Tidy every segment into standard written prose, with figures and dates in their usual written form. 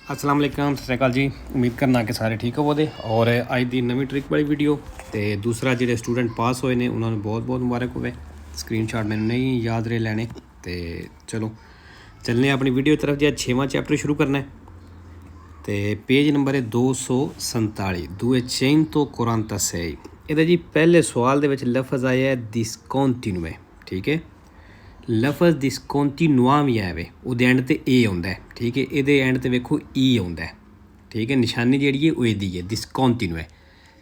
अस्सलाम वालेकुम, सत श्री अकाल जी। उम्मीद करना कि सारे ठीक होवोगे। और अज की नवी ट्रिक वाली वीडियो तो दूसरा जो स्टूडेंट पास होए ने उन्होंने बहुत बहुत मुबारक होवे। स्क्रीनशॉट मैंने नहीं याद रहे लैने। तो चलो चलने अपनी वीडियो की तरफ। जो 6वां चैप्टर शुरू करना है तो पेज नंबर है 247 200 46। ये जी पहले सवाल के लफज आया है डिसकॉन्टिन्यूए। ठीक है, लफज डिसकॉन्टिन्यूआ भी है वे वो एंड ते ए आउंदा है। ठीक है, ये एंड ते वेखो ई आउंदा है। ठीक है, निशानी जी है वो यदी है डिसकॉन्टिन्यूए।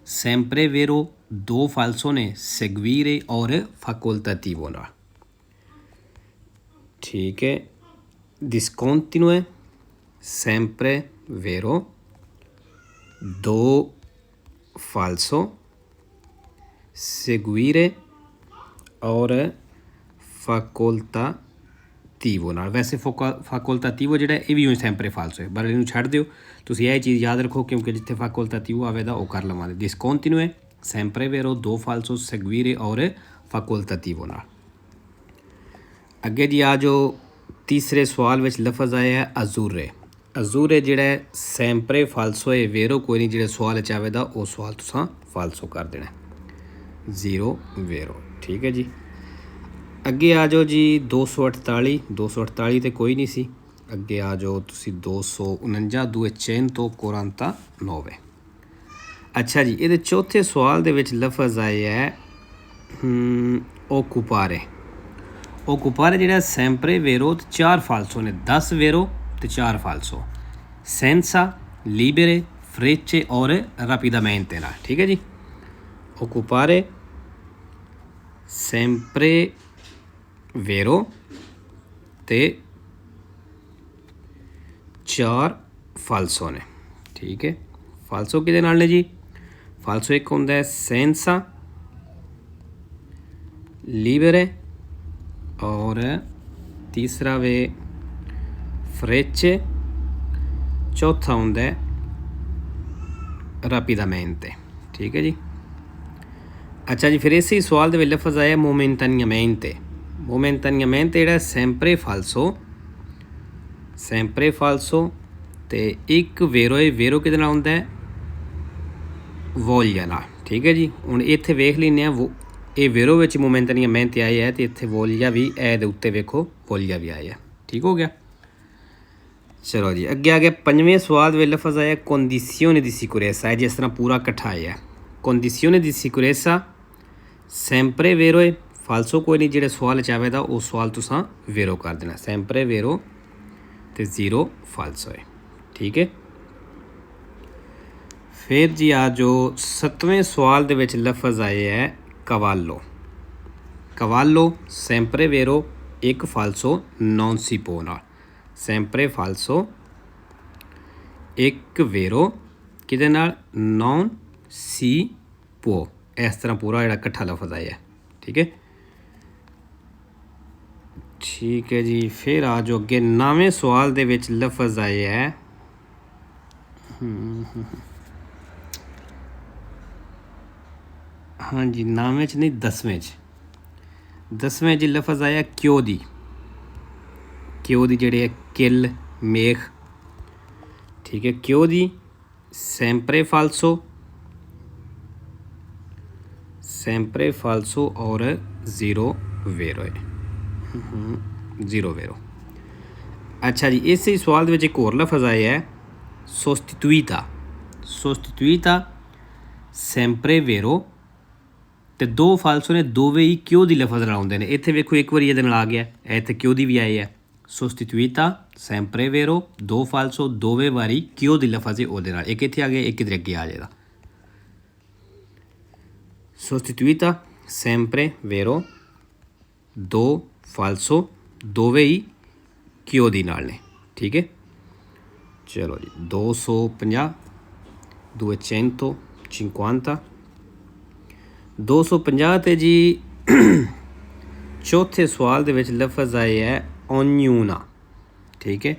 सैंपरे वेरो दो फाल्सो ने सेगवीरे और फैकोल्टाटिवो ना। ठीक है, डिसकॉन्टिन्यूए sempre vero do falso seguire और ਫੈਕੋਲਟਾਟਿਵੋ ਨਾਲ। ਵੈਸੇ ਫੈਕੋਲਟਾਟਿਵੋ ਜਿਹੜਾ ਇਹ ਵੀ ਸੈਂਪਰੇ ਫਾਲਸੋ ਹੈ, ਪਰ ਇਹਨੂੰ ਛੱਡ ਦਿਓ। ਤੁਸੀਂ ਇਹ ਚੀਜ਼ ਯਾਦ ਰੱਖੋ ਕਿਉਂਕਿ ਜਿੱਥੇ ਫੈਕੋਲਟਾਟਿਵੋ ਆਵੇਗਾ ਉਹ ਕਰ ਲਵਾਂਗੇ। ਡਿਸਕੰਟੀਨਿਊਏ sempre vero do falso seguire और ਫੈਕੋਲਟਾਟਿਵੋ ਨਾਲ। ਅੱਗੇ ਜੀ ਆ ਜੋ ਤੀਸਰੇ ਸਵਾਲ ਵਿੱਚ ਲਫ਼ਜ਼ ਆਇਆ ਹੈ ਅਜ਼ੂਰੇ। ਅਜ਼ੂਰੇ ਜਿਹੜਾ ਸੈਂਪਰੇ ਫਾਲਸੋ ਹੈ, ਵੇਰੋ ਕੋਈ ਨਹੀਂ। ਜਿਹੜੇ ਸਵਾਲ 'ਚ ਆਵੇਗਾ ਉਹ ਸਵਾਲ ਤੁਸੀਂ ਫਾਲਸੋ ਕਰ ਦੇਣਾ, ਜ਼ੀਰੋ ਵੇਰੋ। ਠੀਕ ਹੈ ਜੀ, ਅੱਗੇ ਆ ਜਾਓ ਜੀ 248। 248 ਤੇ ਕੋਈ ਨਹੀਂ ਸੀ। ਅੱਗੇ ਆ ਜਾਓ ਤੁਸੀਂ 249 249। ਅੱਛਾ ਜੀ, ਇਹਦੇ ਚੌਥੇ ਸਵਾਲ ਦੇ ਵਿੱਚ ਲਫ਼ਜ਼ ਆਇਆ ਹੈ ਓਕੂਪਾਰੇ। ਓਕੂਪਾਰੇ ਜਿਹੜਾ ਸੈਂਪਰੇ ਵੇਰੋ ਤੇ 4 ਫਾਲਸੋ ਨੇ, 10 ਵੇਰੋ ਤੇ 4 ਫਾਲਸੋ। ਸੈਂਸਾ ਲੀਬਰੇ ਫਰੇਚੇ ਔਰ ਰਾਪੀਦਾਮੈਂਟੇ ਨਾਲ। ਠੀਕ ਹੈ ਜੀ, ਓਕੂਪਾਰੇ ਸੈਂਪਰੇ ਵੇਰੋ ਤੇ 4 ਫਾਲਸੋ ਨੇ। ਠੀਕ ਹੈ, ਫਾਲਸੋ ਕਿਹਦੇ ਨਾਲ ਨੇ ਜੀ? ਫਾਲਸੋ ਇੱਕ ਹੁੰਦਾ ਹੈ ਸੈਂਸਾ ਲੀਬਰੇ और तीसरा वे फ्रेचे, चौथा होंदा है रापिदामेंटे। ठीक है जी। अच्छा जी, फिर इसी सवाल के लफज आया मोमेंटानियामेंटे। मोमेंटानियामेंटे जेहड़ा सैंपरे फाल्सो, सैंपरे फाल्सो ते एक वेरो है। वेरो किहदे नाल होंदा है वोलिया नाल। ठीक है जी, हुण इत्थे वेख लैंदे आ ये वेरो में मोमेंटानियामेंटे आई है तो इतने वोलिया भी ए उत्ते वेखो वोलिया भी आई है। ठीक हो गया। चलो जी, अगे आ गया 5वें सवाल में लफज आया कंडीशियोने दी सिक्योरेसा है। जिस तरह पूरा कट्ठा आया कंडीशियोने दी सिक्योरेसा सैंपरे वेरो है। फाल्सो कोई नहीं, जो सवाल चाहेगा वो सवाल तुसा वेरो कर देना। सैंपरे वेरो तो 0 फाल्सो है। ठीक है, फिर जी आ जो 7वें सवाल के लफज आए है कवालो। कवालो सैंपरे वेरो एक फाल्सो नॉन सी पो नाल। सैंपरे फाल्सो एक वेरो किहदे नाल नॉन सी पो। इस तरह पूरा जिहड़ा इकट्ठा लफज आया। ठीक है, ठीक है जी। फिर आ जाओ अगे 9वें सवाल दे विच लफज आए है हाँ जी, 9वें च नहीं 10वें च। 10वें जी लफज आया क्यों दी। क्यों दी जेह्ड़े किल मेख। ठीक है, क्यों दी सैंपरे फाल्सो, सैंपरे फाल्सो और 0 वेरो है। 0 वेरो। अच्छा जी, इस सवाल में एक होर लफज आया है सोस्टिट्यूटा। सोस्टिट्यूटा सैंपरे वेरो तो 2 फाल्सो ने दोवे ही क्यों दी लफज लाउंदे ने। इत्थे वेखो एक बार ये आ गया, इत्थे क्यों दी भी आई है। सोस्टिट्यूटा सैंपरे वेरो 2 फाल्सो दोवे बारी क्यों दी लफज है ओहदे नाल। एक इत्थे आ गया, एक इधर अगे आ जाएगा। सोस्टिट्यूटा सैंपरे वेरो 2 फाल्सो दोवे ही क्यों दी नाल ने। ठीक है, चलो जी 250 250 250 ते जी चौथे सवाल दे विच लफज आए है ओन्यूना। ठीक है,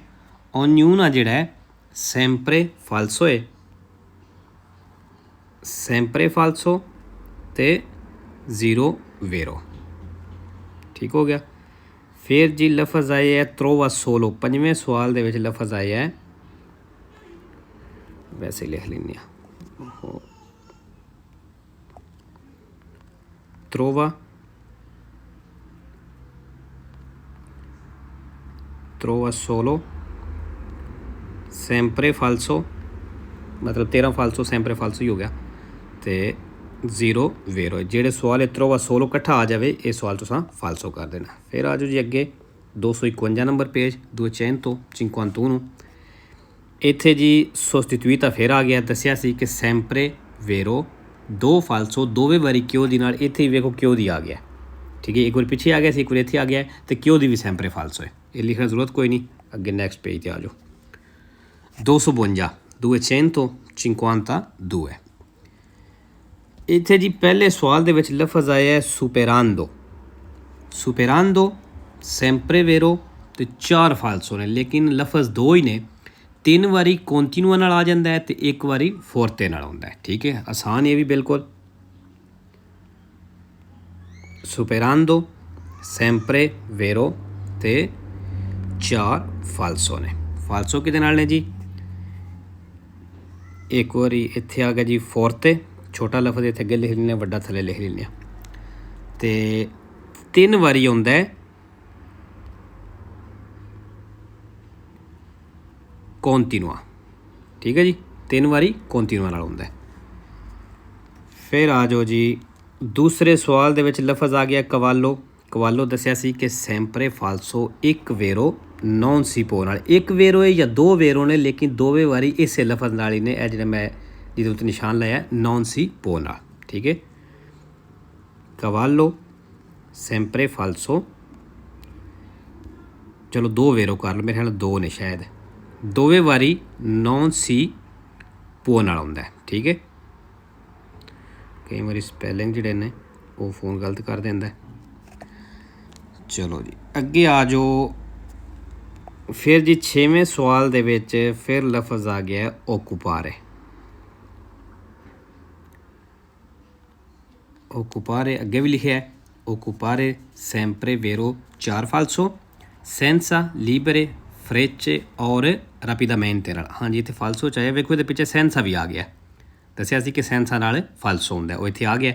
ओन्यूना जिहड़ा है सैंपरे फाल्सो है। सैंपरे फाल्सो ते 0 वेरो। ठीक हो गया। फिर जी लफज आए है त्रोवा सोलो। 5वें सवाल दे विच लफज आया है वैसे लिख लें trova solo sempre falso, मतलब 13 फालसो sempre falso ही हो गया, तो 0 vero। जेड़े सवाल है trova solo कट्ठा आ जाए ये सवाल तुसां फालसो कर देना। फिर आ जाओ जी अगे 251 नंबर पेज 251 इत्थे जी सोस्टिट्यूटा फिर आ गया। दसिया सी कि sempre vero 2 फालसो दोवें वारी क्यों दी नाल, इत्थे वेखो क्यों दी आ गया, ठीक है। एक बार पिछे आ गया, एक बार इत्थे आ गया, तो क्यों दी भी sempre falso है, ये लिखने की जरूरत कोई नहीं। अगे नैक्सट पेज पर आ जाओ 252 252 इत्थे जी पहले सवाल दे विच लफज आया है superando sempre vero तो 4 फालसो ने, लेकिन लफज 2 ही ने। 3 वारी कॉन्टिन्यूआ नाल आ जाता है तो 1 वारी फोरते नाल आउंदा है, ठीक है। आसान ये भी बिल्कुल। superando sempre vero तो 4 फालसो ने। फालसो किहदे नाल ने जी, एक बारी इत्थे आ गया जी फोरते, छोटा लफज इत्थे अगे लिख लें, वड्डा थले लिख लें, तो 3 वारी आउंदा है कॉन्टिन्यूआ, ठीक है जी। 3 वारी कॉन्टिन्यूआ नाल आउंदा है। फिर आ जाओ जी दूसरे सवाल दे विच लफज आ गया कवालो दसिया सी कि sempre falso 1 vero non si può नाल। 1 वेरो है या 2 वेरो ने, लेकिन दोवें वारी इस लफज नाल ही ने, यह जिहड़ा मैं जिहदे उत्ते निशान लाया non si può नाल, ठीक है। कवालो sempre falso, चलो 2 वेरो कर लो, मेरे ख्याल 2 ने शायद, दोवें वारी non si può नाल आउंदा है, ठीक है। कई बार स्पैलिंग जिहड़े ने वो फोन गलत कर देंदा है। चलो जी अगे आ जाओ। फिर जी 6वें सवाल दे विच फिर लफज आ गया ओकुपारे अगे भी लिखा है ओकुपारे sempre vero 4 फालसो senza libere frecce और rapidamente नाल। हाँ जी इत्थे फालसो चाहिए, वेखो ये पिछे सेंसा भी आ गया, दसिया सी कि सेंसा नाल फालसो होंदा है, वो इत्थे आ गया,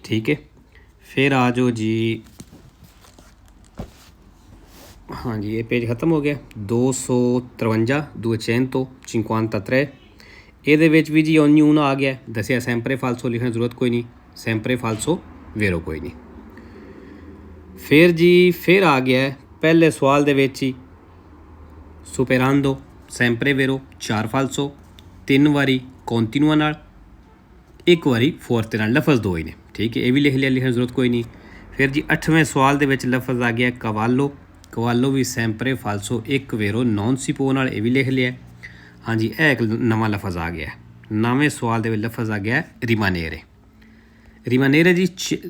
ठीक है। फिर आ जाओ जी, हाँ जी ये पेज ख़त्म हो गया 253 253 ये भी जी ओन्यून आ गया, दसिया sempre falso लिखने की जरूरत कोई नहीं, sempre falso vero कोई नहीं। फिर जी फिर आ गया पहले सवाल दे विच ही superando sempre vero 4 falso 3 वारी कॉन्टिन्यूआ नाल 1 वारी फोरते नाल, लफज 2 ही ने, ठीक है। ये भी लिख लिया, लिखने की जरूरत कोई नहीं। फिर जी 8वें सवाल दे विच लफज आ गया कवालो भी sempre falso 1 vero non si può नाल, ये भी लिख लिया। हाँ जी यह एक नवा लफज आ गया, 9वें सवाल दे विच लफज आ गया रिमानेरे जी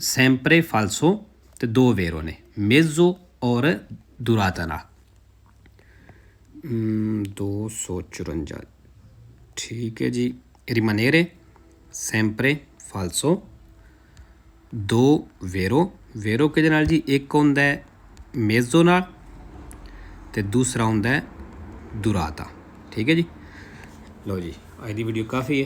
sempre falso तो 2 वेरो ने, मेज़ो और दुराता नाल। 254 ठीक है जी। रिमानेरे sempre falso 2 वेरो किहदे नाल जी, एक हुंदा है मेज़ो नाल ते दूसरा हुंदा है दुराता, ठीक है जी। लो जी अज दी वीडियो काफ़ी है।